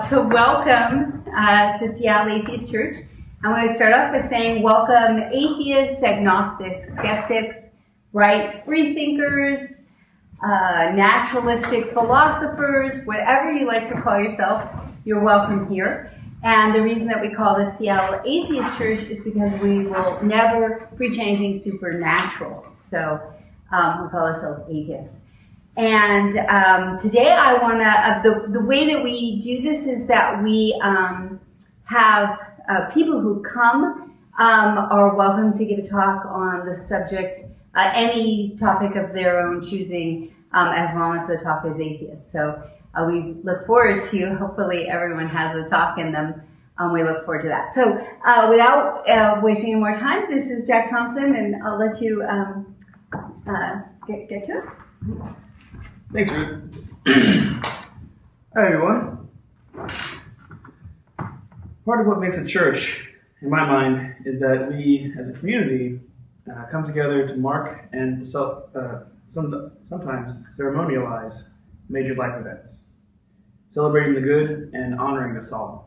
So welcome to Seattle Atheist Church. I'm going to start off by saying welcome atheists, agnostics, skeptics, right, free thinkers, naturalistic philosophers, whatever you like to call yourself, you're welcome here. And the reason that we call this Seattle Atheist Church is because we will never preach anything supernatural. So we call ourselves atheists. And today I want to, the way that we do this is that we have people who come are welcome to give a talk on the subject, any topic of their own choosing, as long as the talk is atheist. So we look forward to, hopefully everyone has a talk in them. We look forward to that. So without wasting any more time, this is Jack Thompson, and I'll let you get to it. Thanks, Ruth. Hi, everyone. Part of what makes a church, in my mind, is that we, as a community, come together to mark and sometimes ceremonialize major life events, celebrating the good and honoring the solemn.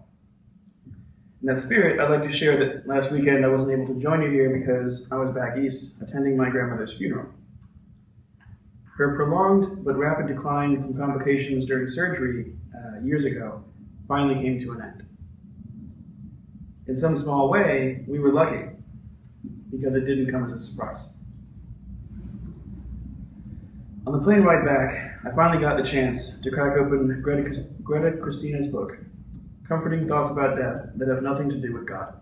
In that spirit, I'd like to share that last weekend I wasn't able to join you here because I was back east attending my grandmother's funeral. Her prolonged but rapid decline from complications during surgery years ago finally came to an end. In some small way, we were lucky because it didn't come as a surprise. On the plane ride back, I finally got the chance to crack open Greta Christina's book, Comforting Thoughts About Death That Have Nothing to Do with God.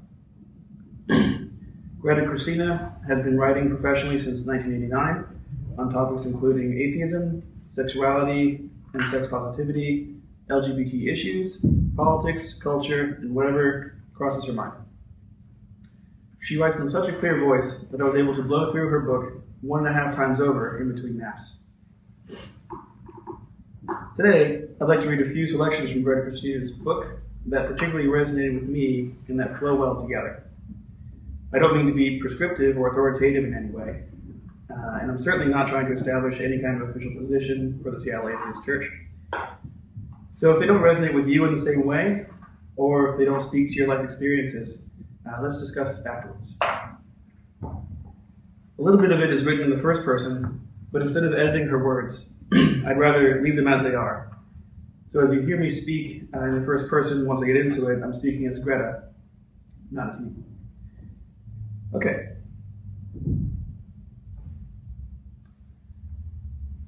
Greta Christina has been writing professionally since 1989, on topics including atheism, sexuality and sex positivity, LGBT issues, politics, culture, and whatever crosses her mind. She writes in such a clear voice that I was able to blow through her book 1.5 times over in between naps. Today, I'd like to read a few selections from Greta Christina's book that particularly resonated with me and that flow well together. I don't mean to be prescriptive or authoritative in any way, and I'm certainly not trying to establish any kind of official position for the Seattle Atheist Church. So if they don't resonate with you in the same way, or if they don't speak to your life experiences, let's discuss afterwards. A little bit of it is written in the first person, but instead of editing her words, I'd rather leave them as they are. So as you hear me speak in the first person, once I get into it, I'm speaking as Greta, not as me. Okay.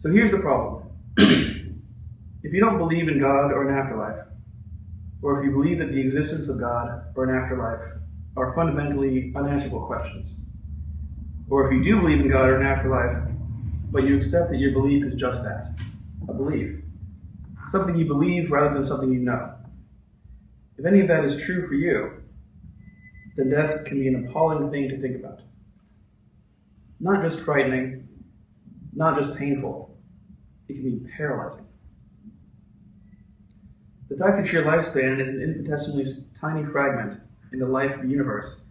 So here's the problem. If you don't believe in God or an afterlife, or if you believe that the existence of God or an afterlife are fundamentally unanswerable questions, or if you do believe in God or an afterlife, but you accept that your belief is just that, a belief, something you believe rather than something you know. If any of that is true for you, then death can be an appalling thing to think about. Not just frightening, not just painful, it can be paralyzing. The fact that your lifespan is an infinitesimally tiny fragment in the life of the universe,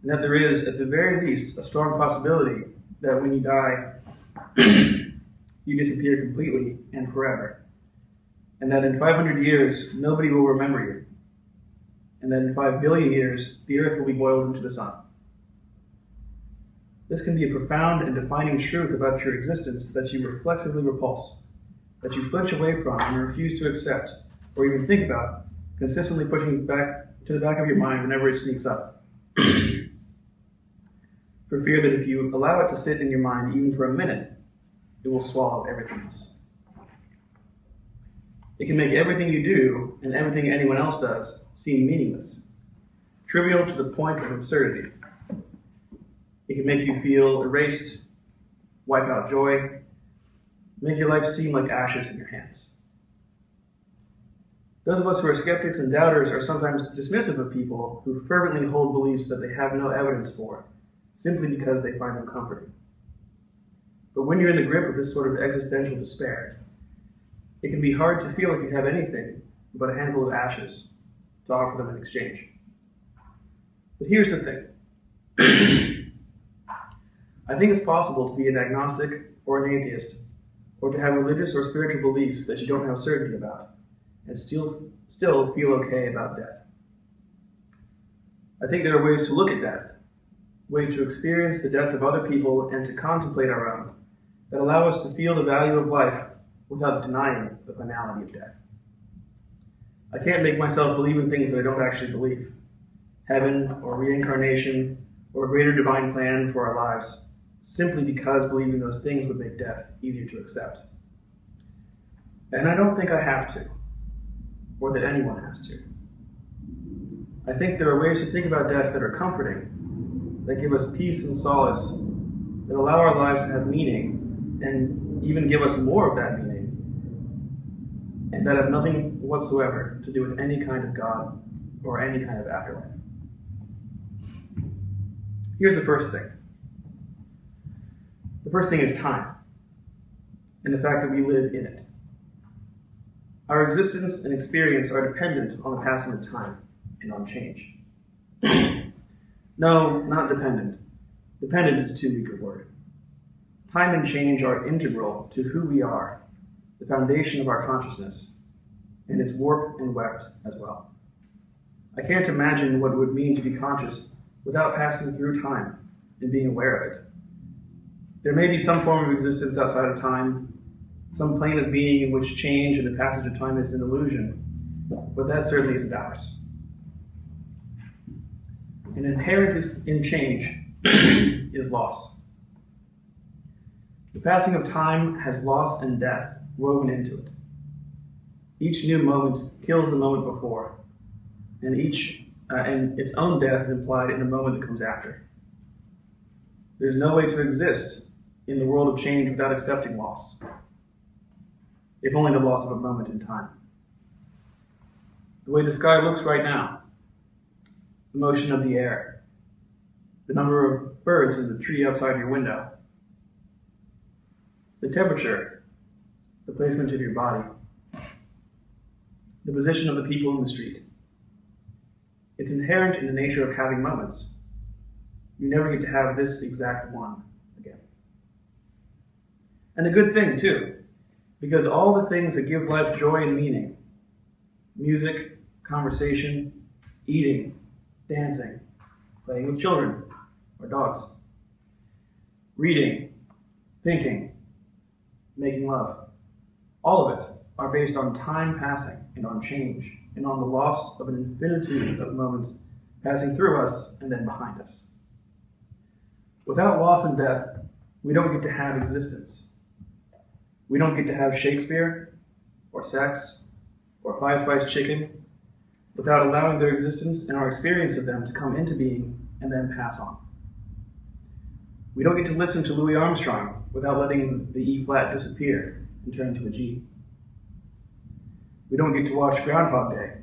and that there is, at the very least, a strong possibility that when you die, you disappear completely and forever, and that in 500 years, nobody will remember you, and that in 5 billion years, the earth will be boiled into the sun. This can be a profound and defining truth about your existence that you reflexively repulse, that you flinch away from and refuse to accept, or even think about, consistently pushing back to the back of your mind whenever it sneaks up. For fear that if you allow it to sit in your mind even for a minute, it will swallow everything else. It can make everything you do and everything anyone else does seem meaningless, trivial to the point of absurdity. It can make you feel erased, wipe out joy, make your life seem like ashes in your hands. Those of us who are skeptics and doubters are sometimes dismissive of people who fervently hold beliefs that they have no evidence for, simply because they find them comforting. But when you're in the grip of this sort of existential despair, it can be hard to feel like you have anything but a handful of ashes to offer them in exchange. But here's the thing. I think it's possible to be an agnostic or an atheist, or to have religious or spiritual beliefs that you don't have certainty about, and still feel okay about death. I think there are ways to look at death, ways to experience the death of other people and to contemplate our own, that allow us to feel the value of life without denying the finality of death. I can't make myself believe in things that I don't actually believe. Heaven, or reincarnation, or a greater divine plan for our lives, simply because believing those things would make death easier to accept. And I don't think I have to, or that anyone has to. I think there are ways to think about death that are comforting, that give us peace and solace, that allow our lives to have meaning, and even give us more of that meaning, and that have nothing whatsoever to do with any kind of God or any kind of afterlife. Here's the first thing. The first thing is time, and the fact that we live in it. Our existence and experience are dependent on the passing of time and on change. No, not dependent. Dependent is too weak a word. Time and change are integral to who we are, the foundation of our consciousness, and it's warped and wept as well. I can't imagine what it would mean to be conscious without passing through time and being aware of it. There may be some form of existence outside of time, some plane of being in which change and the passage of time is an illusion, but that certainly isn't ours. And inherent in change is loss. The passing of time has loss and death woven into it. Each new moment kills the moment before, and its own death is implied in the moment that comes after. There's no way to exist in the world of change without accepting loss, if only the loss of a moment in time. The way the sky looks right now, the motion of the air, the number of birds in the tree outside your window, the temperature, the placement of your body, the position of the people in the street. It's inherent in the nature of having moments. You never get to have this exact one again. And a good thing, too, because all the things that give life joy and meaning, music, conversation, eating, dancing, playing with children or dogs, reading, thinking, making love, all of it are based on time passing and on change and on the loss of an infinitude of moments passing through us and then behind us. Without loss and death, we don't get to have existence. We don't get to have Shakespeare, or sex, or five-spiced chicken, without allowing their existence and our experience of them to come into being and then pass on. We don't get to listen to Louis Armstrong without letting the E-flat disappear and turn into a G. We don't get to watch Groundhog Day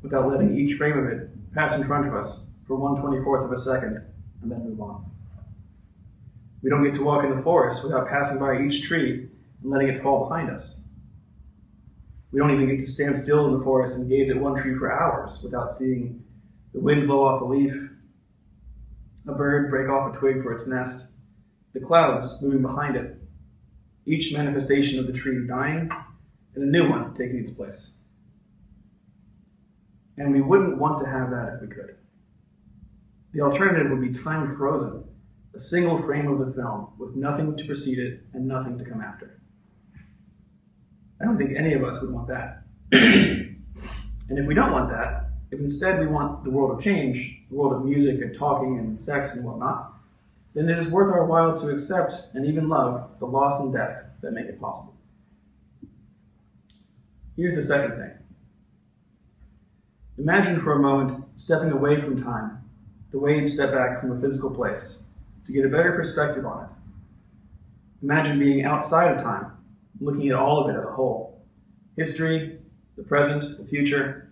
without letting each frame of it pass in front of us for 1/24th of a second and then move on. We don't get to walk in the forest without passing by each tree and letting it fall behind us. We don't even get to stand still in the forest and gaze at one tree for hours without seeing the wind blow off a leaf, a bird break off a twig for its nest, the clouds moving behind it, each manifestation of the tree dying, and a new one taking its place. And we wouldn't want to have that if we could. The alternative would be time frozen, a single frame of the film with nothing to precede it and nothing to come after. I don't think any of us would want that. And if we don't want that, if instead we want the world of change, the world of music and talking and sex and whatnot, then it is worth our while to accept and even love the loss and death that make it possible. Here's the second thing. Imagine for a moment stepping away from time, the way you'd step back from a physical place, to get a better perspective on it. Imagine being outside of time, looking at all of it as a whole. History, the present, the future,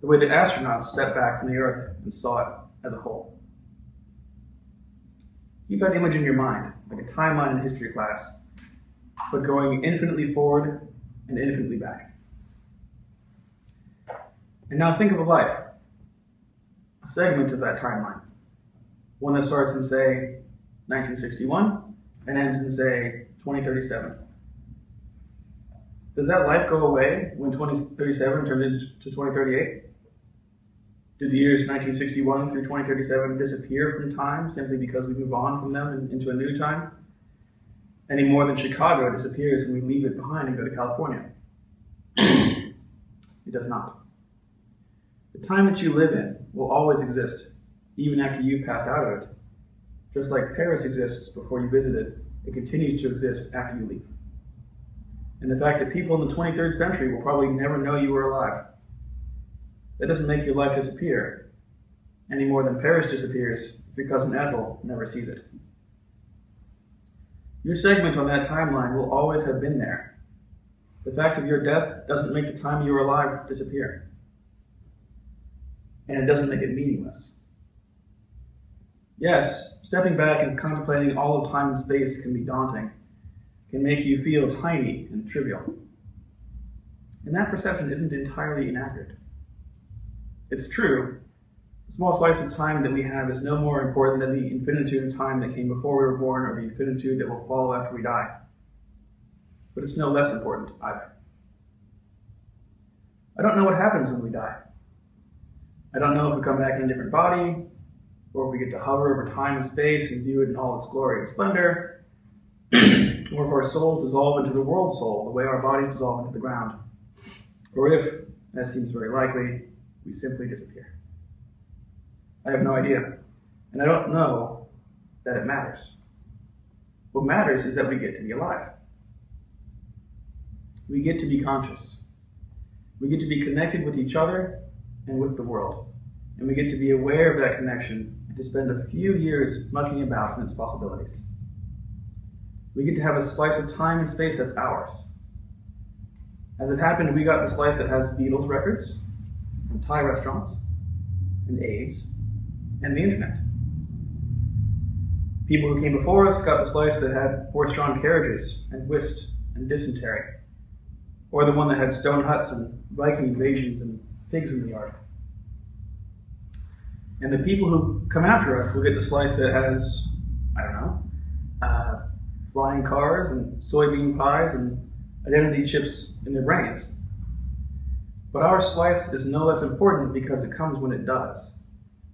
the way that astronauts stepped back from the Earth and saw it as a whole. Keep that image in your mind, like a timeline in history class, but going infinitely forward and infinitely back. And now think of a life, a segment of that timeline, one that starts in, say, 1961 and ends in, say, 2037. Does that life go away when 2037 turns into 2038? Do the years 1961 through 2037 disappear from time simply because we move on from them into a new time? Any more than Chicago disappears when we leave it behind and go to California? It does not. The time that you live in will always exist, even after you've passed out of it. Just like Paris exists before you visit it, it continues to exist after you leave. And the fact that people in the 23rd century will probably never know you were alive, that doesn't make your life disappear, any more than Paris disappears if your cousin Ethel never sees it. Your segment on that timeline will always have been there. The fact of your death doesn't make the time you were alive disappear. And it doesn't make it meaningless. Yes, stepping back and contemplating all of time and space can be daunting, can make you feel tiny and trivial. And that perception isn't entirely inaccurate. It's true. The small slice of time that we have is no more important than the infinitude of time that came before we were born or the infinitude that will follow after we die. But it's no less important either. I don't know what happens when we die. I don't know if we come back in a different body, or if we get to hover over time and space and view it in all its glory and splendor, or if our souls dissolve into the world soul the way our bodies dissolve into the ground, or if, as seems very likely, we simply disappear. I have no idea, and I don't know that it matters. What matters is that we get to be alive. We get to be conscious. We get to be connected with each other and with the world, and we get to be aware of that connection and to spend a few years mucking about in its possibilities. We get to have a slice of time and space that's ours. As it happened, we got the slice that has Beatles records, and Thai restaurants, and AIDS, and the internet. People who came before us got the slice that had horse-drawn carriages, and whist, and dysentery, or the one that had stone huts and Viking invasions and pigs in the yard. And the people who come after us will get the slice that has, I don't know, flying cars and soybean pies and identity chips in their brains. But our slice is no less important because it comes when it does.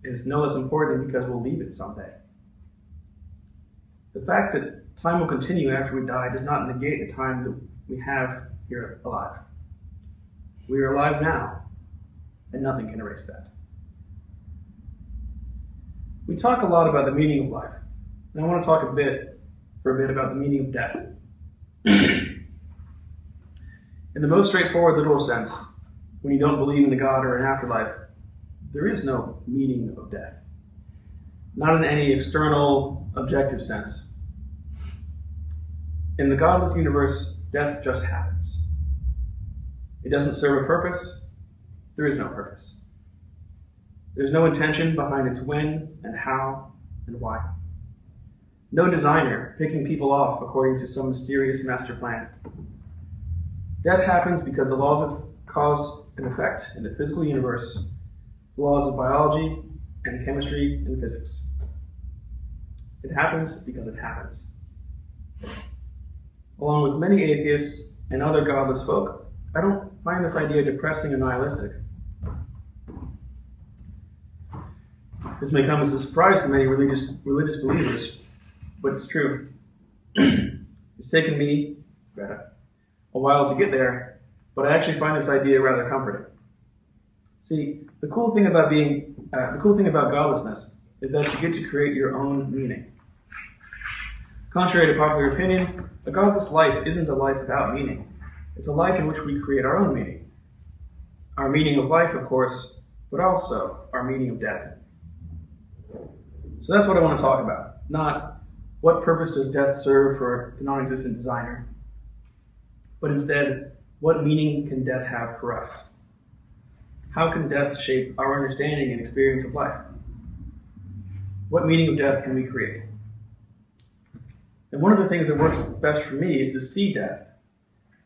It's no less important because we'll leave it someday. The fact that time will continue after we die does not negate the time that we have here alive. We are alive now, and nothing can erase that. We talk a lot about the meaning of life, and I want to talk for a bit about the meaning of death. In the most straightforward literal sense, when you don't believe in the God or an afterlife, there is no meaning of death. Not in any external, objective sense. In the godless universe, death just happens. It doesn't serve a purpose. There is no purpose. There's no intention behind its when and how and why. No designer picking people off according to some mysterious master plan. Death happens because the laws of cause and effect in the physical universe, the laws of biology and chemistry and physics. It happens because it happens. Along with many atheists and other godless folk, I don't find this idea depressing and nihilistic. This may come as a surprise to many religious believers, but it's true. It's taken me, Greta, a while to get there, but I actually find this idea rather comforting. See, the cool thing about godlessness is that you get to create your own meaning. Contrary to popular opinion, a godless life isn't a life without meaning. It's a life in which we create our own meaning. Our meaning of life, of course, but also our meaning of death. So that's what I want to talk about. Not what purpose does death serve for the non-existent designer, but instead, what meaning can death have for us? How can death shape our understanding and experience of life? What meaning of death can we create? And one of the things that works best for me is to see death,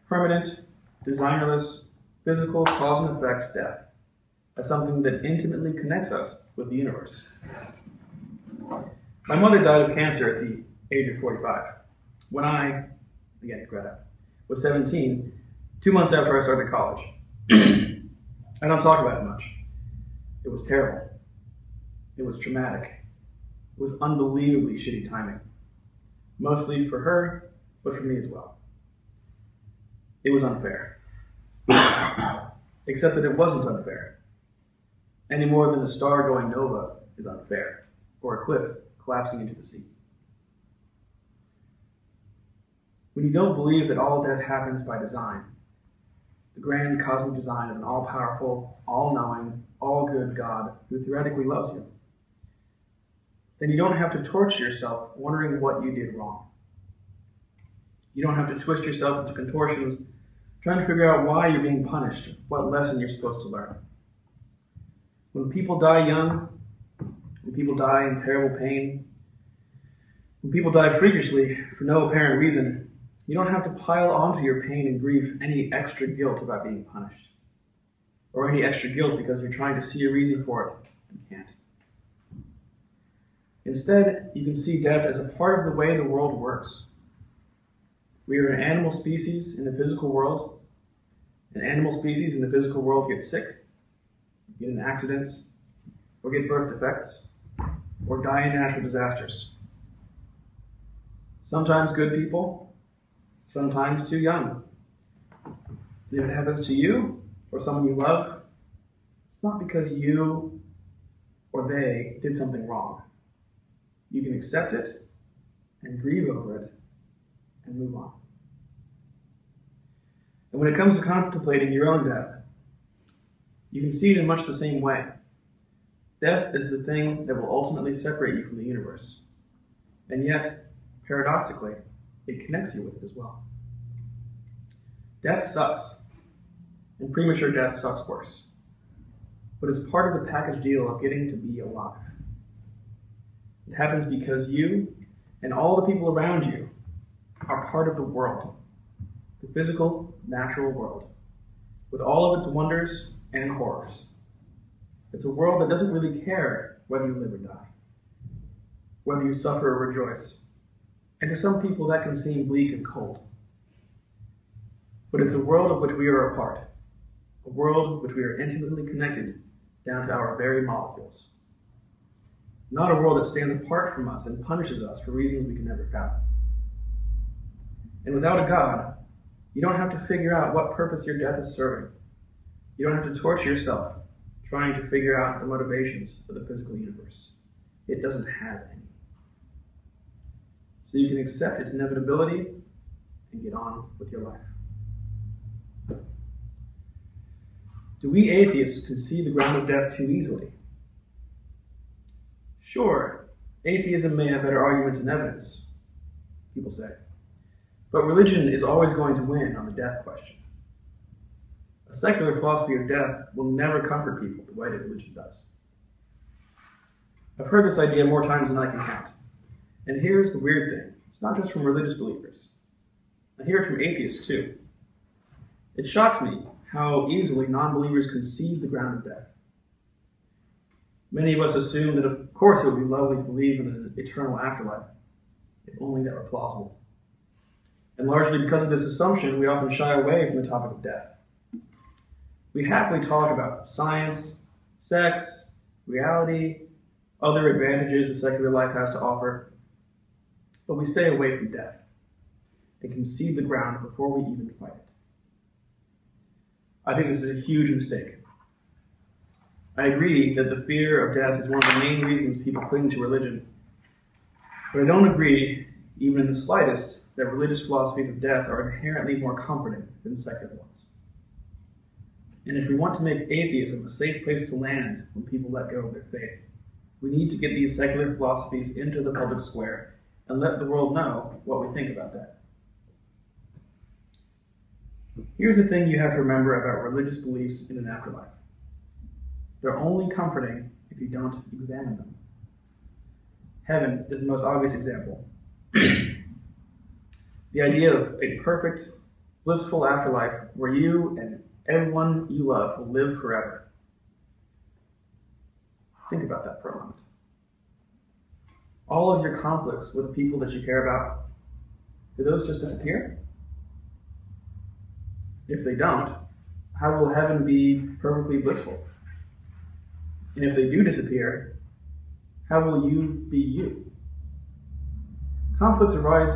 permanent, designerless, physical cause and effect death, as something that intimately connects us with the universe. My mother died of cancer at the age of 45. When I, again Greta, was 17, 2 months after I started college. I don't talk about it much. It was terrible. It was traumatic. It was unbelievably shitty timing. Mostly for her, but for me as well. It was unfair. Except that it wasn't unfair. Any more than a star going nova is unfair, or a cliff collapsing into the sea. When you don't believe that all death happens by design, the grand cosmic design of an all-powerful, all-knowing, all-good God who theoretically loves you, then you don't have to torture yourself wondering what you did wrong. You don't have to twist yourself into contortions trying to figure out why you're being punished, what lesson you're supposed to learn. When people die young, when people die in terrible pain, when people die freakishly for no apparent reason, you don't have to pile onto your pain and grief any extra guilt about being punished, or any extra guilt because you're trying to see a reason for it and can't. Instead, you can see death as a part of the way the world works. We are an animal species in the physical world. An animal species in the physical world get sick, get in accidents, or get birth defects, or die in natural disasters. Sometimes good people, sometimes too young. And if it happens to you or someone you love, it's not because you or they did something wrong. You can accept it and grieve over it and move on. And when it comes to contemplating your own death, you can see it in much the same way. Death is the thing that will ultimately separate you from the universe. And yet, paradoxically, it connects you with it as well. Death sucks, and premature death sucks worse. But it's part of the package deal of getting to be alive. It happens because you and all the people around you are part of the world, the physical, natural world, with all of its wonders and horrors. It's a world that doesn't really care whether you live or die, whether you suffer or rejoice. And to some people that can seem bleak and cold. But it's a world of which we are a part, a world of which we are intimately connected down to our very molecules. Not a world that stands apart from us and punishes us for reasons we can never fathom. And without a God, you don't have to figure out what purpose your death is serving. You don't have to torture yourself trying to figure out the motivations of the physical universe. It doesn't have any. So you can accept its inevitability and get on with your life. Do we atheists concede the ground of death too easily? Sure, atheism may have better arguments and evidence, people say. But religion is always going to win on the death question. A secular philosophy of death will never comfort people the way that religion does. I've heard this idea more times than I can count. And here's the weird thing. It's not just from religious believers. I hear it from atheists too. It shocks me how easily non-believers concede the ground of death. Many of us assume that of course it would be lovely to believe in an eternal afterlife, if only that were plausible. And largely because of this assumption, we often shy away from the topic of death. We happily talk about science, sex, reality, other advantages the secular life has to offer, but we stay away from death and concede the ground before we even fight it. I think this is a huge mistake. I agree that the fear of death is one of the main reasons people cling to religion, but I don't agree, even in the slightest, that religious philosophies of death are inherently more comforting than secular ones. And if we want to make atheism a safe place to land when people let go of their faith, we need to get these secular philosophies into the public square and let the world know what we think about that. Here's the thing you have to remember about religious beliefs in an afterlife. They're only comforting if you don't examine them. Heaven is the most obvious example. The idea of a perfect, blissful afterlife where you and everyone you love will live forever. Think about that for a moment. All of your conflicts with people that you care about, do those just disappear? If they don't, how will heaven be perfectly blissful? And if they do disappear, how will you be you? Conflicts arise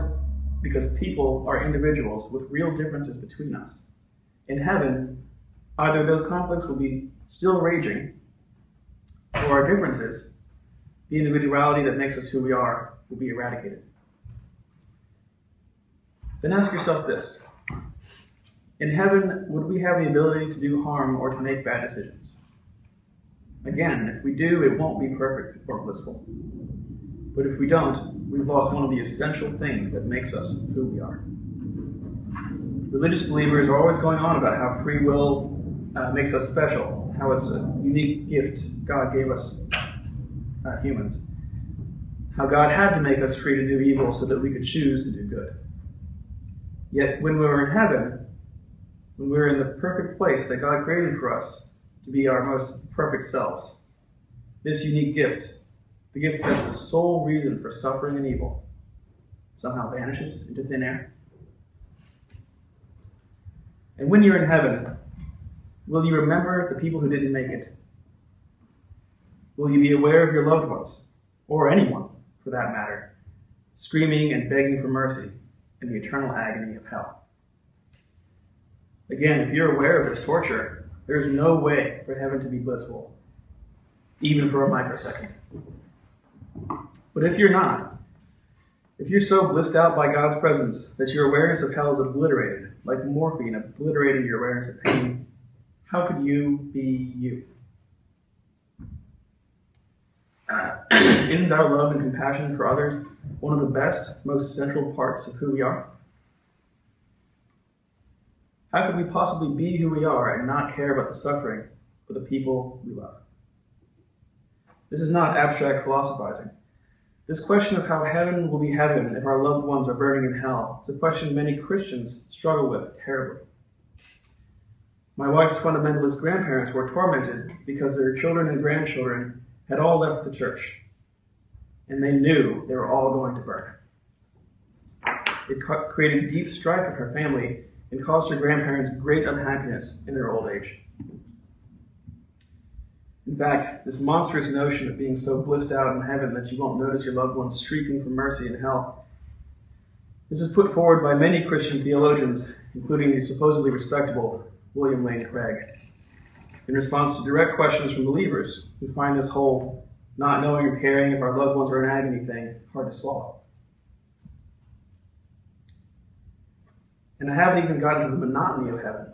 because people are individuals with real differences between us. In heaven, either those conflicts will be still raging, or our differences, the individuality that makes us who we are, will be eradicated. Then ask yourself this. In heaven, would we have the ability to do harm or to make bad decisions? Again, if we do, it won't be perfect or blissful. But if we don't, we've lost one of the essential things that makes us who we are. Religious believers are always going on about how free will makes us special, how it's a unique gift God gave us humans, how God had to make us free to do evil so that we could choose to do good. Yet when we're in heaven, when we're in the perfect place that God created for us to be our most perfect selves, this unique gift, the gift that's the sole reason for suffering and evil, somehow vanishes into thin air. And when you're in heaven, will you remember the people who didn't make it? Will you be aware of your loved ones, or anyone, for that matter, screaming and begging for mercy in the eternal agony of hell? Again, if you're aware of this torture, there's no way for heaven to be blissful, even for a microsecond. But if you're not, if you're so blissed out by God's presence that your awareness of hell is obliterated, like morphine obliterating your awareness of pain, how could you be you? Isn't our love and compassion for others one of the best, most central parts of who we are? How could we possibly be who we are and not care about the suffering for the people we love? This is not abstract philosophizing. This question of how heaven will be heaven if our loved ones are burning in hell is a question many Christians struggle with terribly. My wife's fundamentalist grandparents were tormented because their children and grandchildren had all left the church, and they knew they were all going to burn. It created deep strife in her family and caused her grandparents great unhappiness in their old age. In fact, this monstrous notion of being so blissed out in heaven that you won't notice your loved ones shrieking for mercy in hell, this is put forward by many Christian theologians, including the supposedly respectable William Lane Craig, in response to direct questions from believers who find this whole not knowing or caring if our loved ones are in agony thing hard to swallow. And I haven't even gotten to the monotony of heaven.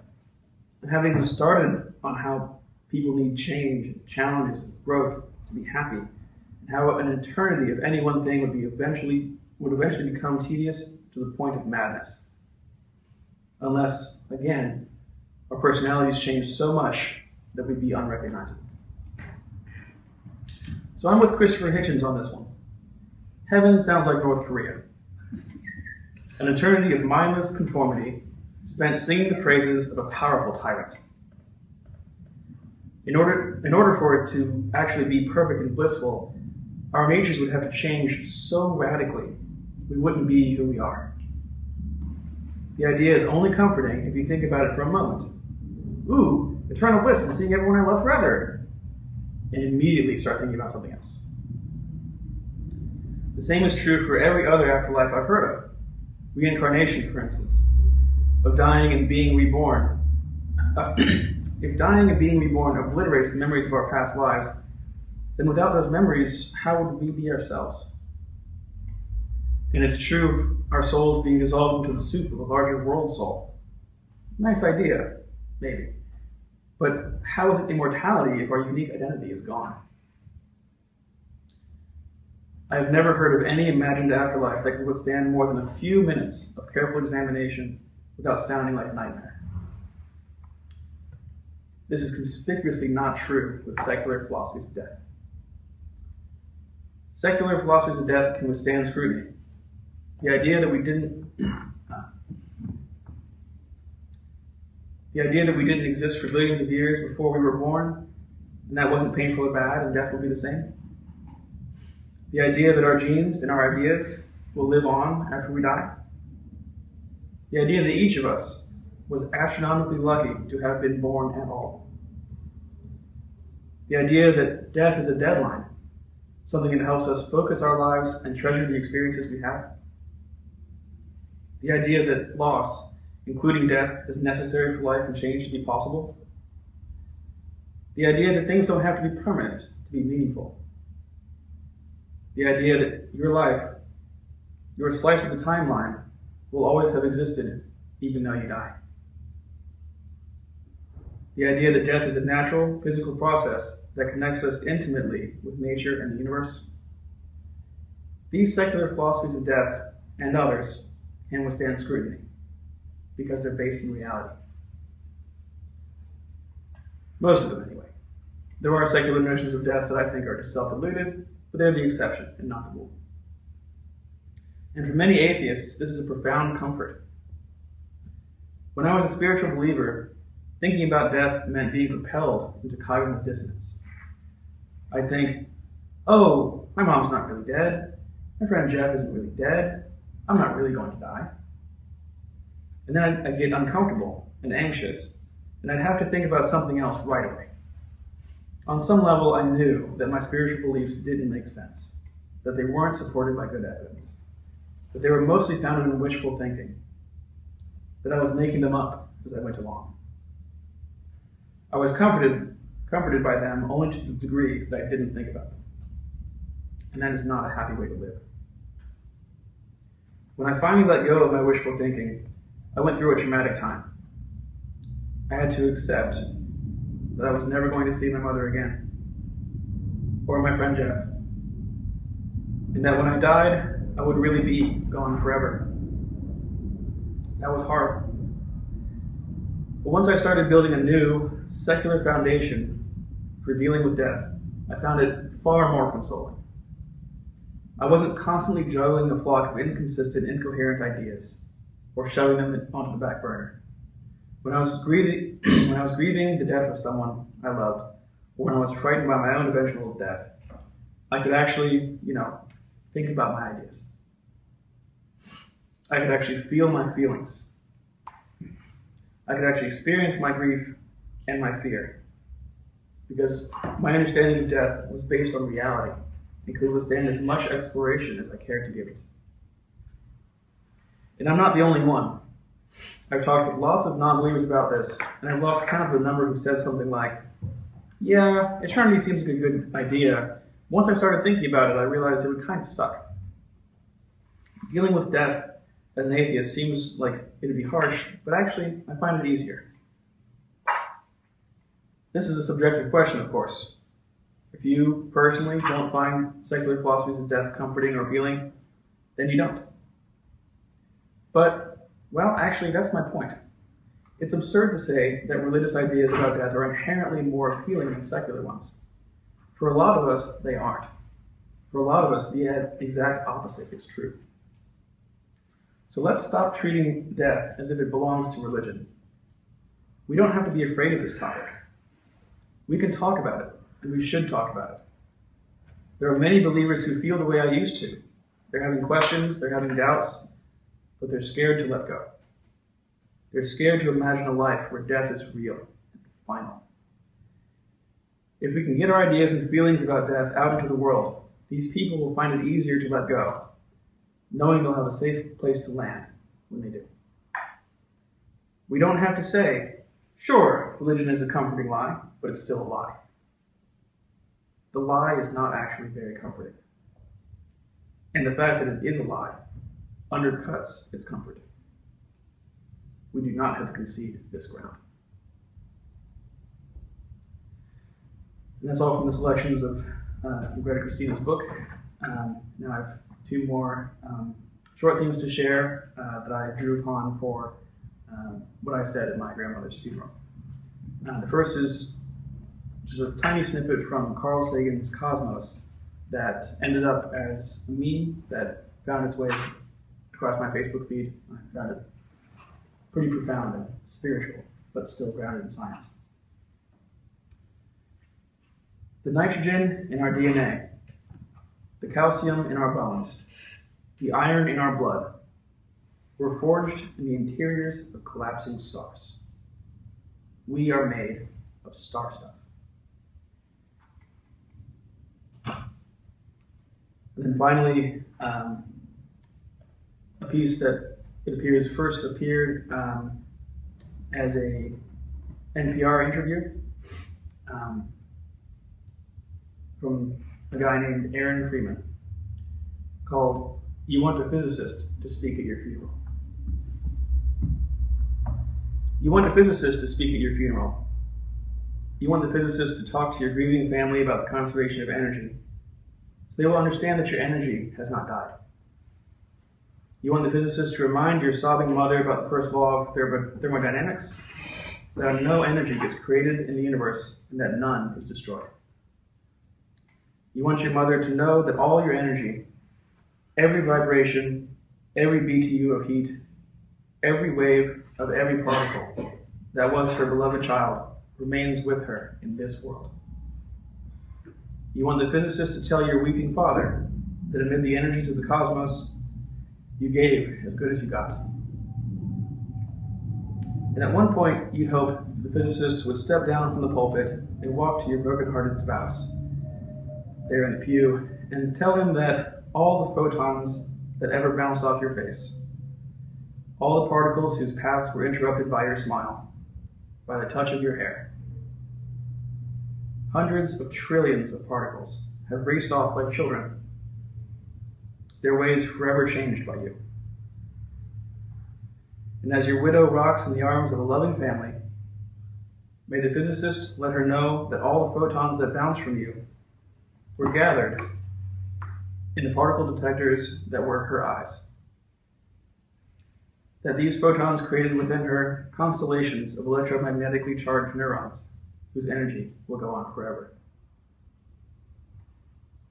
I haven't even started on how people need change, challenges, and growth to be happy, and how an eternity of any one thing would eventually become tedious to the point of madness. Unless, again, our personalities change so much that we'd be unrecognizable. So I'm with Christopher Hitchens on this one. Heaven sounds like North Korea. An eternity of mindless conformity spent singing the praises of a powerful tyrant. In order for it to actually be perfect and blissful, our natures would have to change so radically we wouldn't be who we are. The idea is only comforting if you think about it for a moment. Ooh, eternal bliss and seeing everyone I love forever. And immediately start thinking about something else. The same is true for every other afterlife I've heard of. Reincarnation, for instance, of dying and being reborn. If dying and being reborn obliterates the memories of our past lives, then without those memories, how would we be ourselves? And it's true of our souls being dissolved into the soup of a larger world soul. Nice idea, maybe. But how is it immortality if our unique identity is gone? I have never heard of any imagined afterlife that could withstand more than a few minutes of careful examination without sounding like a nightmare. This is conspicuously not true with secular philosophies of death. Secular philosophies of death can withstand scrutiny. The idea that we didn't exist for billions of years before we were born, and that wasn't painful or bad, and death will be the same. The idea that our genes and our ideas will live on after we die. The idea that each of us was astronomically lucky to have been born at all. The idea that death is a deadline, something that helps us focus our lives and treasure the experiences we have. The idea that loss, including death, is necessary for life and change to be possible. The idea that things don't have to be permanent to be meaningful. The idea that your life, your slice of the timeline, will always have existed even though you die. The idea that death is a natural, physical process that connects us intimately with nature and the universe. These secular philosophies of death, and others, can withstand scrutiny because they're based in reality. Most of them, anyway. There are secular notions of death that I think are just self-deluded, but they're the exception and not the rule. And for many atheists, this is a profound comfort. When I was a spiritual believer, thinking about death meant being propelled into cognitive dissonance. I'd think, oh, my mom's not really dead. My friend Jeff isn't really dead. I'm not really going to die. And then I'd get uncomfortable and anxious, and I'd have to think about something else right away. On some level, I knew that my spiritual beliefs didn't make sense, that they weren't supported by good evidence, that they were mostly founded in wishful thinking, that I was making them up as I went along. I was comforted by them only to the degree that I didn't think about them. And that is not a happy way to live. When I finally let go of my wishful thinking, I went through a traumatic time. I had to accept that I was never going to see my mother again, or my friend Jeff, and that when I died, I would really be gone forever. That was hard. But once I started building a new, secular foundation for dealing with death, I found it far more consoling. I wasn't constantly juggling a flock of inconsistent, incoherent ideas, or shoving them onto the back burner. When I was grieving the death of someone I loved, or when I was frightened by my own eventual death, I could actually, think about my ideas. I could actually feel my feelings. I could actually experience my grief and my fear, because my understanding of death was based on reality and could withstand as much exploration as I cared to give it. And I'm not the only one. I've talked with lots of non-believers about this, and I've lost count of the number who said something like, yeah, eternity seems like a good idea. Once I started thinking about it, I realized it would kind of suck. Dealing with death as an atheist seems like it would be harsh, but actually, I find it easier. This is a subjective question, of course. If you personally don't find secular philosophies of death comforting or healing, then you don't. But, well, actually, that's my point. It's absurd to say that religious ideas about death are inherently more appealing than secular ones. For a lot of us, they aren't. For a lot of us, the exact opposite is true. So let's stop treating death as if it belongs to religion. We don't have to be afraid of this topic. We can talk about it, and we should talk about it. There are many believers who feel the way I used to. They're having questions, they're having doubts, but they're scared to let go. They're scared to imagine a life where death is real and final. If we can get our ideas and feelings about death out into the world, these people will find it easier to let go, knowing they'll have a safe place to land when they do. We don't have to say, sure, religion is a comforting lie, but it's still a lie. The lie is not actually very comforting. And the fact that it is a lie undercuts its comfort. We do not have to concede this ground. And that's all from the selections of Greta Christina's book. Now I have two more short things to share that I drew upon for what I said at my grandmother's funeral. The first is just a tiny snippet from Carl Sagan's Cosmos that ended up as a meme that found its way across my Facebook feed. I found it pretty profound and spiritual, but still grounded in science. The nitrogen in our DNA, the calcium in our bones, the iron in our blood We're forged in the interiors of collapsing stars. We are made of star stuff. And then finally, a piece that it appears first appeared as a NPR interview from a guy named Aaron Freeman called "You Want a Physicist to Speak at Your Funeral." You want a physicist to speak at your funeral. You want the physicist to talk to your grieving family about the conservation of energy, so they will understand that your energy has not died. You want the physicist to remind your sobbing mother about the first law of thermodynamics, that no energy gets created in the universe and that none is destroyed. You want your mother to know that all your energy, every vibration, every BTU of heat, every wave of every particle that was her beloved child remains with her in this world. You want the physicist to tell your weeping father that amid the energies of the cosmos, you gave as good as you got. And at one point, you'd hope the physicist would step down from the pulpit and walk to your broken-hearted spouse there in the pew and tell him that all the photons that ever bounced off your face, all the particles whose paths were interrupted by your smile, by the touch of your hair, hundreds of trillions of particles have raced off like children, their ways forever changed by you. And as your widow rocks in the arms of a loving family, may the physicist let her know that all the photons that bounce from you were gathered in the particle detectors that were her eyes. That these photons created within her constellations of electromagnetically charged neurons whose energy will go on forever.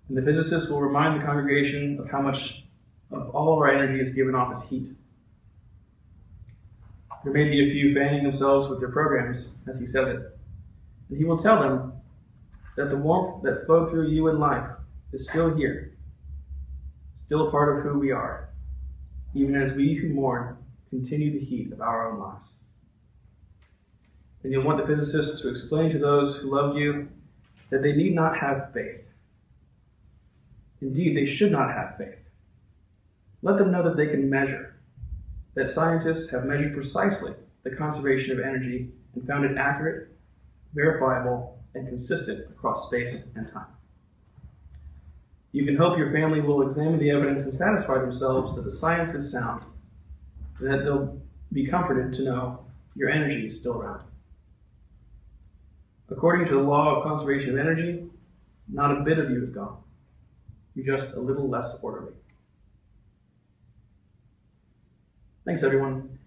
And the physicist will remind the congregation of how much of all of our energy is given off as heat. There may be a few fanning themselves with their programs, as he says it, and he will tell them that the warmth that flowed through you in life is still here, still a part of who we are, even as we who mourn continue the heat of our own lives. And you'll want the physicist to explain to those who loved you that they need not have faith. Indeed, they should not have faith. Let them know that they can measure, that scientists have measured precisely the conservation of energy and found it accurate, verifiable, and consistent across space and time. You can hope your family will examine the evidence and satisfy themselves that the science is sound, and that they'll be comforted to know your energy is still around. According to the law of conservation of energy, not a bit of you is gone. You're just a little less orderly. Thanks, everyone.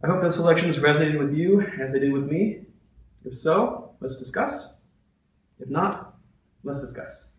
I hope those selections resonated with you as they did with me. If so, let's discuss. If not, let's discuss.